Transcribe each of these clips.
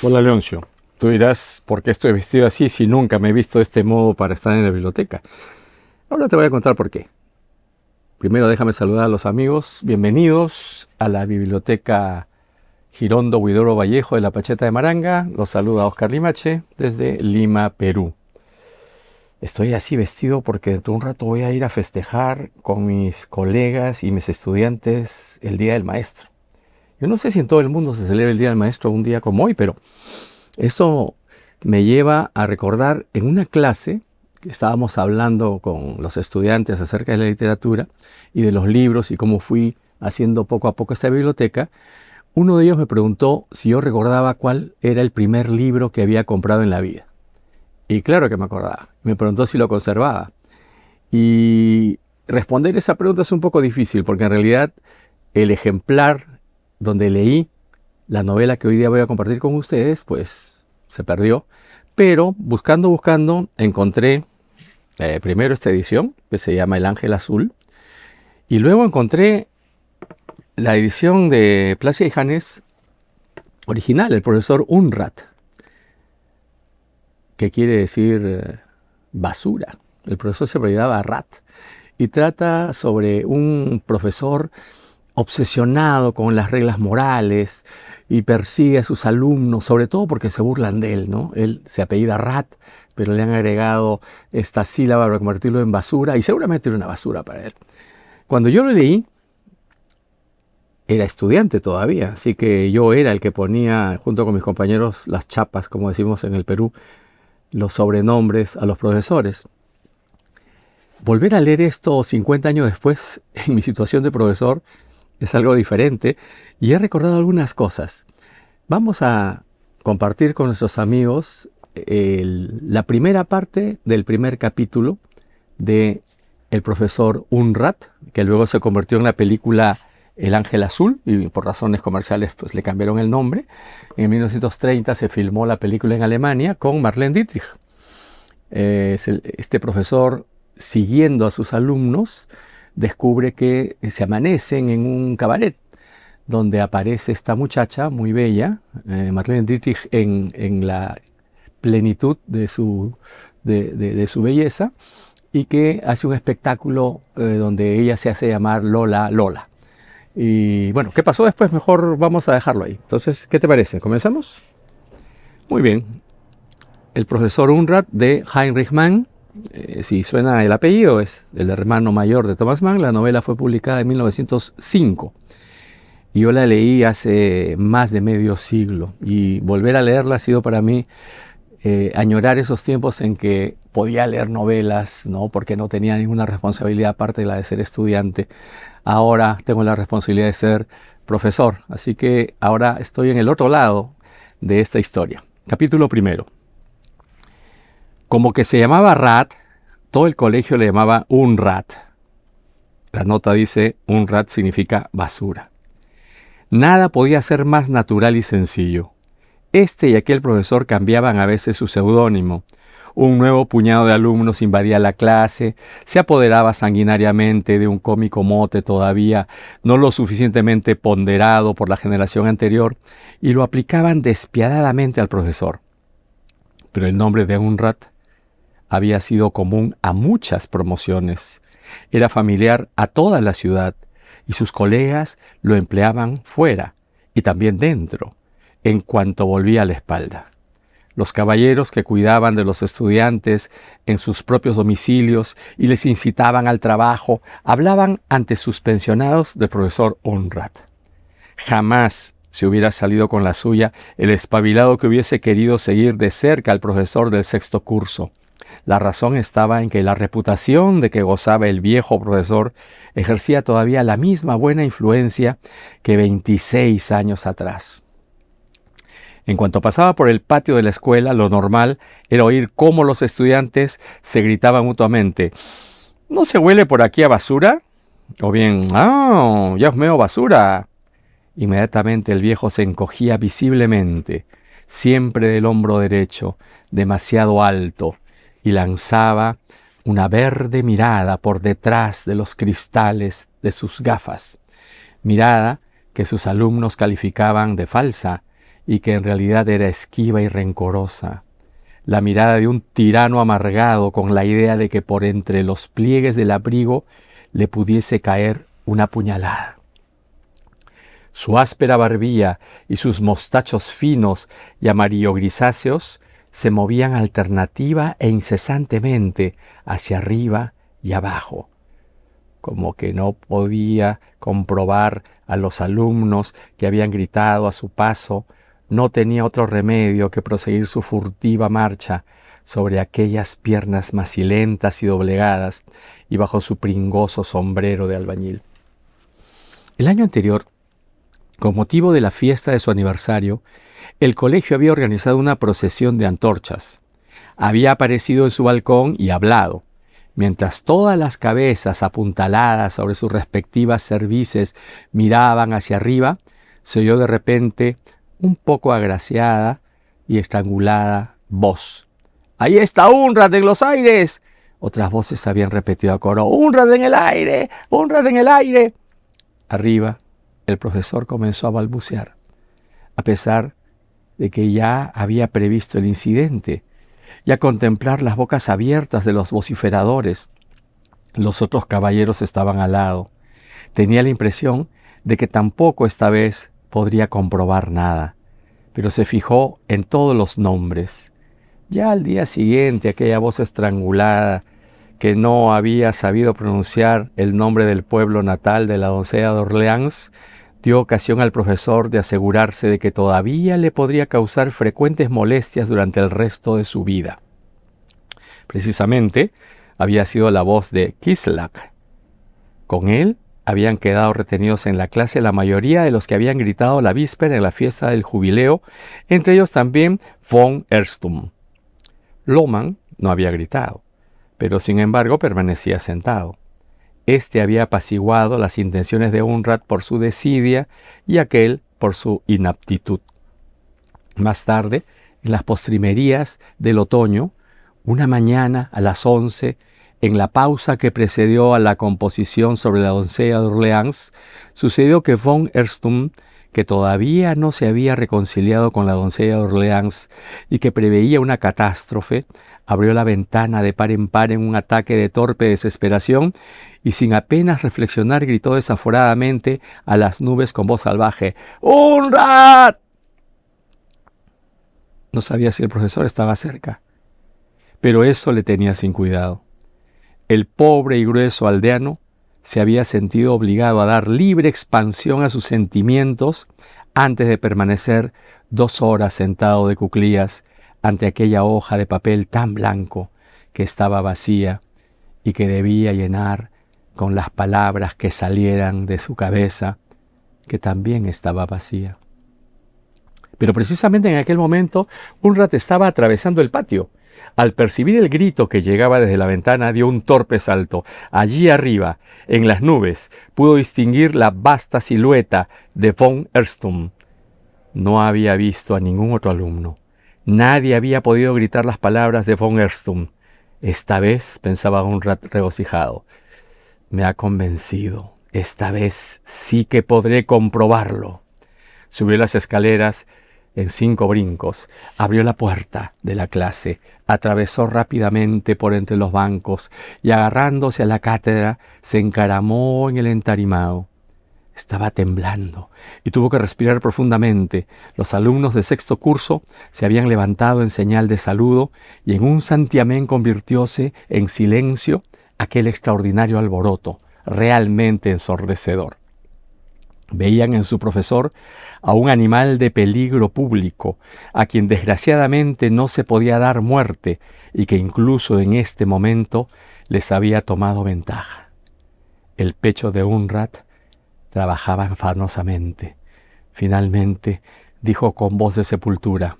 Hola Leoncio, tú dirás por qué estoy vestido así si nunca me he visto de este modo para estar en la biblioteca. Ahora te voy a contar por qué. Primero déjame saludar a los amigos. Bienvenidos a la biblioteca Girondo Huidoro Vallejo de la Pacheta de Maranga. Los saluda Oscar Limache desde Lima, Perú. Estoy así vestido porque dentro de un rato voy a ir a festejar con mis colegas y mis estudiantes el Día del Maestro. Yo no sé si en todo el mundo se celebra el Día del Maestro un día como hoy, pero eso me lleva a recordar en una clase que estábamos hablando con los estudiantes acerca de la literatura y de los libros y cómo fui haciendo poco a poco esta biblioteca. Uno de ellos me preguntó si yo recordaba cuál era el primer libro que había comprado en la vida. Y claro que me acordaba. Me preguntó si lo conservaba. Y responder esa pregunta es un poco difícil porque en realidad el ejemplar donde leí la novela que hoy día voy a compartir con ustedes, pues se perdió. Pero buscando, encontré primero esta edición que se llama El Ángel Azul. Y luego encontré la edición de Placia y Janes original, el profesor Unrat, que quiere decir basura. El profesor se apellidaba Rat y trata sobre un profesor obsesionado con las reglas morales y persigue a sus alumnos, sobre todo porque se burlan de él, ¿no? Él se apellida Rat, pero le han agregado esta sílaba para convertirlo en basura y seguramente era una basura para él. Cuando yo lo leí, era estudiante todavía, así que yo era el que ponía, junto con mis compañeros, las chapas, como decimos en el Perú, los sobrenombres a los profesores. Volver a leer esto 50 años después, en mi situación de profesor, es algo diferente y he recordado algunas cosas. Vamos a compartir con nuestros amigos la primera parte del primer capítulo de El profesor Unrat, que luego se convirtió en la película El Ángel Azul y por razones comerciales pues le cambiaron el nombre. En 1930 se filmó la película en Alemania con Marlene Dietrich. Este profesor, siguiendo a sus alumnos, descubre que se amanecen en un cabaret donde aparece esta muchacha muy bella, Marlene Dietrich en la plenitud de su belleza, y que hace un espectáculo donde ella se hace llamar Lola Lola. Y bueno, ¿qué pasó después? Mejor vamos a dejarlo ahí. Entonces, ¿qué te parece? ¿Comenzamos? Muy bien. El profesor Unrat de Heinrich Mann. Si suena el apellido, es el hermano mayor de Thomas Mann. La novela fue publicada en 1905 y yo la leí hace más de medio siglo y volver a leerla ha sido para mí añorar esos tiempos en que podía leer novelas, ¿no? Porque no tenía ninguna responsabilidad aparte de la de ser estudiante. Ahora tengo la responsabilidad de ser profesor, así que ahora estoy en el otro lado de esta historia. Capítulo primero. Como que se llamaba Rat, todo el colegio le llamaba Unrat. La nota dice, Unrat significa basura. Nada podía ser más natural y sencillo. Este y aquel profesor cambiaban a veces su seudónimo. Un nuevo puñado de alumnos invadía la clase, se apoderaba sanguinariamente de un cómico mote todavía no lo suficientemente ponderado por la generación anterior y lo aplicaban despiadadamente al profesor. Pero el nombre de Unrat había sido común a muchas promociones. Era familiar a toda la ciudad y sus colegas lo empleaban fuera y también dentro, en cuanto volvía a la espalda. Los caballeros que cuidaban de los estudiantes en sus propios domicilios y les incitaban al trabajo, hablaban ante sus pensionados del profesor Unrat. Jamás se hubiera salido con la suya el espabilado que hubiese querido seguir de cerca al profesor del sexto curso. La razón estaba en que la reputación de que gozaba el viejo profesor ejercía todavía la misma buena influencia que 26 años atrás. En cuanto pasaba por el patio de la escuela, lo normal era oír cómo los estudiantes se gritaban mutuamente: ¿no se huele por aquí a basura? O bien, ¡ah, ya os meo basura! Inmediatamente el viejo se encogía visiblemente, siempre del hombro derecho, demasiado alto, y lanzaba una verde mirada por detrás de los cristales de sus gafas, mirada que sus alumnos calificaban de falsa y que en realidad era esquiva y rencorosa. La mirada de un tirano amargado con la idea de que por entre los pliegues del abrigo le pudiese caer una puñalada. Su áspera barbilla y sus mostachos finos y amarillo grisáceos se movían alternativa e incesantemente hacia arriba y abajo, como que no podía comprobar a los alumnos que habían gritado a su paso. No tenía otro remedio que proseguir su furtiva marcha sobre aquellas piernas macilentas y doblegadas y bajo su pringoso sombrero de albañil. El año anterior, con motivo de la fiesta de su aniversario, el colegio había organizado una procesión de antorchas. Había aparecido en su balcón y hablado. Mientras todas las cabezas apuntaladas sobre sus respectivas cervices miraban hacia arriba, se oyó de repente un poco agraciada y estrangulada voz. ¡Ahí está Unrat en los aires! Otras voces habían repetido a coro. ¡Unrat en el aire! ¡Unrat en el aire! Arriba, el profesor comenzó a balbucear, a pesar de que ya había previsto el incidente, y a contemplar las bocas abiertas de los vociferadores. Los otros caballeros estaban al lado. Tenía la impresión de que tampoco esta vez podría comprobar nada, pero se fijó en todos los nombres. Ya al día siguiente, aquella voz estrangulada que no había sabido pronunciar el nombre del pueblo natal de la doncella de Orleans dio ocasión al profesor de asegurarse de que todavía le podría causar frecuentes molestias durante el resto de su vida. Precisamente, había sido la voz de Kislak. Con él habían quedado retenidos en la clase la mayoría de los que habían gritado la víspera en la fiesta del jubileo, entre ellos también von Erstum. Lohmann no había gritado, pero sin embargo permanecía sentado. Este había apaciguado las intenciones de Unrat por su desidia y aquel por su inaptitud. Más tarde, en las postrimerías del otoño, una mañana a las 11, en la pausa que precedió a la composición sobre la doncella de Orleans, sucedió que von Erstum, que todavía no se había reconciliado con la doncella de Orleans y que preveía una catástrofe, abrió la ventana de par en par en un ataque de torpe desesperación y sin apenas reflexionar gritó desaforadamente a las nubes con voz salvaje: ¡Unrat! No sabía si el profesor estaba cerca, pero eso le tenía sin cuidado. El pobre y grueso aldeano se había sentido obligado a dar libre expansión a sus sentimientos antes de permanecer 2 horas sentado de cuclillas ante aquella hoja de papel tan blanco que estaba vacía y que debía llenar con las palabras que salieran de su cabeza, que también estaba vacía. Pero precisamente en aquel momento, Unrat estaba atravesando el patio. Al percibir el grito que llegaba desde la ventana, dio un torpe salto. Allí arriba, en las nubes, pudo distinguir la vasta silueta de von Erstum. No había visto a ningún otro alumno. Nadie había podido gritar las palabras de von Erstum. Esta vez, pensaba Unrat regocijado, me ha convencido. Esta vez sí que podré comprobarlo. Subió las escaleras en 5 brincos, abrió la puerta de la clase, atravesó rápidamente por entre los bancos y agarrándose a la cátedra se encaramó en el entarimado. Estaba temblando y tuvo que respirar profundamente. Los alumnos de 6º curso se habían levantado en señal de saludo y en un santiamén convirtióse en silencio aquel extraordinario alboroto, realmente ensordecedor. Veían en su profesor a un animal de peligro público, a quien desgraciadamente no se podía dar muerte y que incluso en este momento les había tomado ventaja. El pecho de Unrat trabajaba afanosamente. Finalmente dijo con voz de sepultura: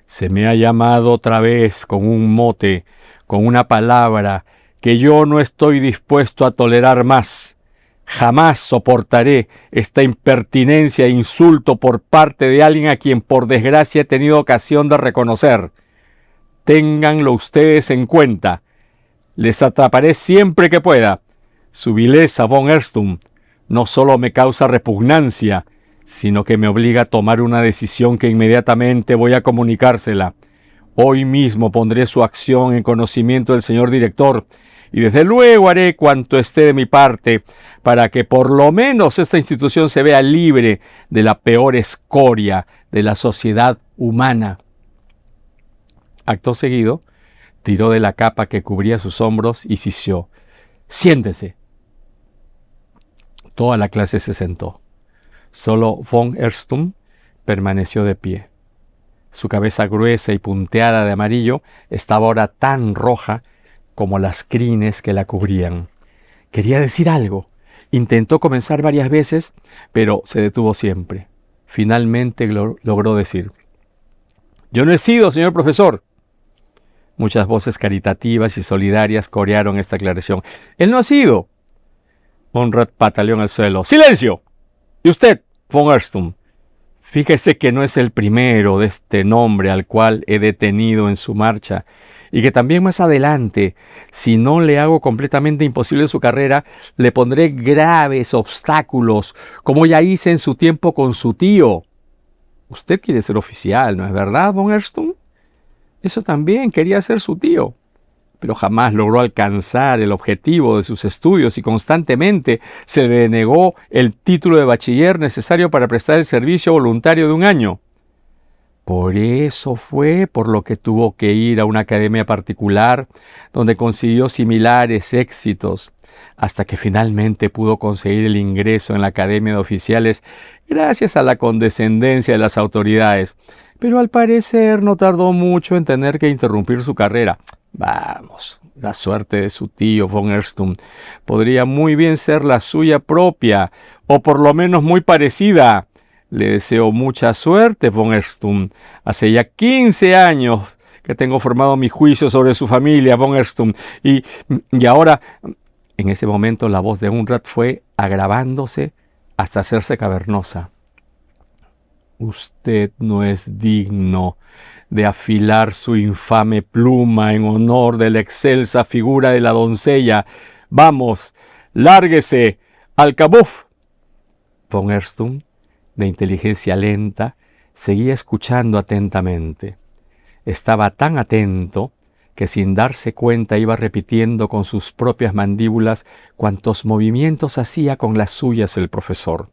«Se me ha llamado otra vez con un mote, con una palabra que yo no estoy dispuesto a tolerar más. Jamás soportaré esta impertinencia e insulto por parte de alguien a quien por desgracia he tenido ocasión de reconocer. Ténganlo ustedes en cuenta. Les atraparé siempre que pueda. Su vileza, von Erstum, no solo me causa repugnancia, sino que me obliga a tomar una decisión que inmediatamente voy a comunicársela. Hoy mismo pondré su acción en conocimiento del señor director y desde luego haré cuanto esté de mi parte para que por lo menos esta institución se vea libre de la peor escoria de la sociedad humana. Acto seguido, tiró de la capa que cubría sus hombros y sisió: «Siéntese». Toda la clase se sentó. Solo von Erstum permaneció de pie. Su cabeza gruesa y punteada de amarillo estaba ahora tan roja como las crines que la cubrían. Quería decir algo. Intentó comenzar varias veces, pero se detuvo siempre. Finalmente logró decir: «Yo no he sido, señor profesor». Muchas voces caritativas y solidarias corearon esta aclaración. «Él no ha sido». Unrat pataleó en el suelo. «¡Silencio! Y usted, von Erstum, fíjese que no es el primero de este nombre al cual he detenido en su marcha, y que también más adelante, si no le hago completamente imposible su carrera, le pondré graves obstáculos, como ya hice en su tiempo con su tío. Usted quiere ser oficial, ¿no es verdad, von Erstum? Eso también quería ser su tío, pero jamás logró alcanzar el objetivo de sus estudios y constantemente se le denegó el título de bachiller necesario para prestar el servicio voluntario de un año. Por eso fue por lo que tuvo que ir a una academia particular donde consiguió similares éxitos, hasta que finalmente pudo conseguir el ingreso en la Academia de Oficiales gracias a la condescendencia de las autoridades. Pero al parecer no tardó mucho en tener que interrumpir su carrera. Vamos, la suerte de su tío von Erstum podría muy bien ser la suya propia, o por lo menos muy parecida. Le deseo mucha suerte, von Erstum. Hace ya 15 años que tengo formado mi juicio sobre su familia, von Erstum. Y ahora, en ese momento, la voz de Unrat fue agravándose hasta hacerse cavernosa. Usted no es digno de afilar su infame pluma en honor de la excelsa figura de la doncella. Vamos, lárguese al cabuf. Von Erstum, de inteligencia lenta, seguía escuchando atentamente. Estaba tan atento que sin darse cuenta iba repitiendo con sus propias mandíbulas cuantos movimientos hacía con las suyas el profesor.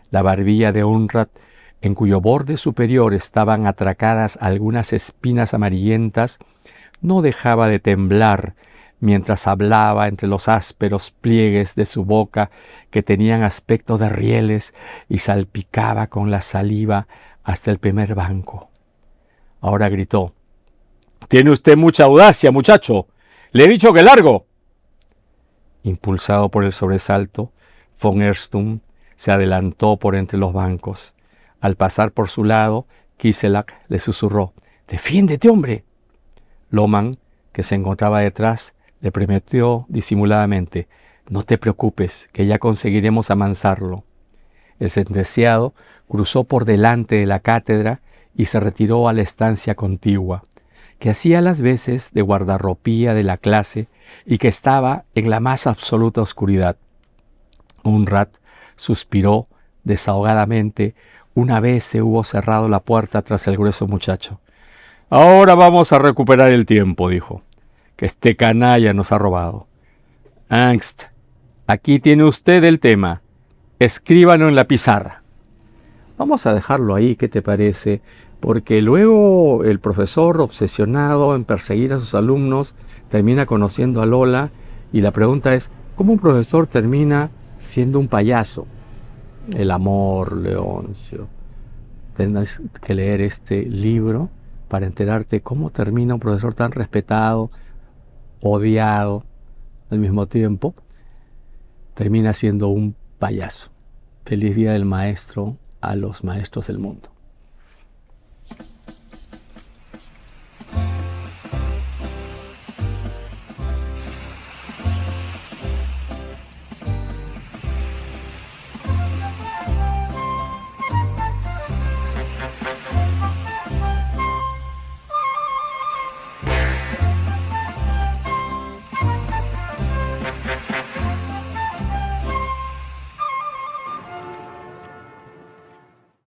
La barbilla de Unrat, en cuyo borde superior estaban atracadas algunas espinas amarillentas, no dejaba de temblar mientras hablaba entre los ásperos pliegues de su boca que tenían aspecto de rieles y salpicaba con la saliva hasta el primer banco. Ahora gritó: «Tiene usted mucha audacia, muchacho. Le he dicho que largo». Impulsado por el sobresalto, von Erstum se adelantó por entre los bancos. Al pasar por su lado, Kiselak le susurró: «¡Defiéndete, hombre!». Lohmann, que se encontraba detrás, le prometió disimuladamente: «No te preocupes, que ya conseguiremos amansarlo». El sentenciado cruzó por delante de la cátedra y se retiró a la estancia contigua, que hacía las veces de guardarropía de la clase y que estaba en la más absoluta oscuridad. Unrat suspiró desahogadamente una vez se hubo cerrado la puerta tras el grueso muchacho. «Ahora vamos a recuperar el tiempo», dijo, «que este canalla nos ha robado. Angst, aquí tiene usted el tema. Escríbalo en la pizarra». Vamos a dejarlo ahí, ¿qué te parece? Porque luego el profesor, obsesionado en perseguir a sus alumnos, termina conociendo a Lola y la pregunta es, ¿cómo un profesor termina siendo un payaso? El amor, Leoncio. Tendrás que leer este libro para enterarte cómo termina un profesor tan respetado, odiado al mismo tiempo, termina siendo un payaso. Feliz Día del Maestro a los maestros del mundo.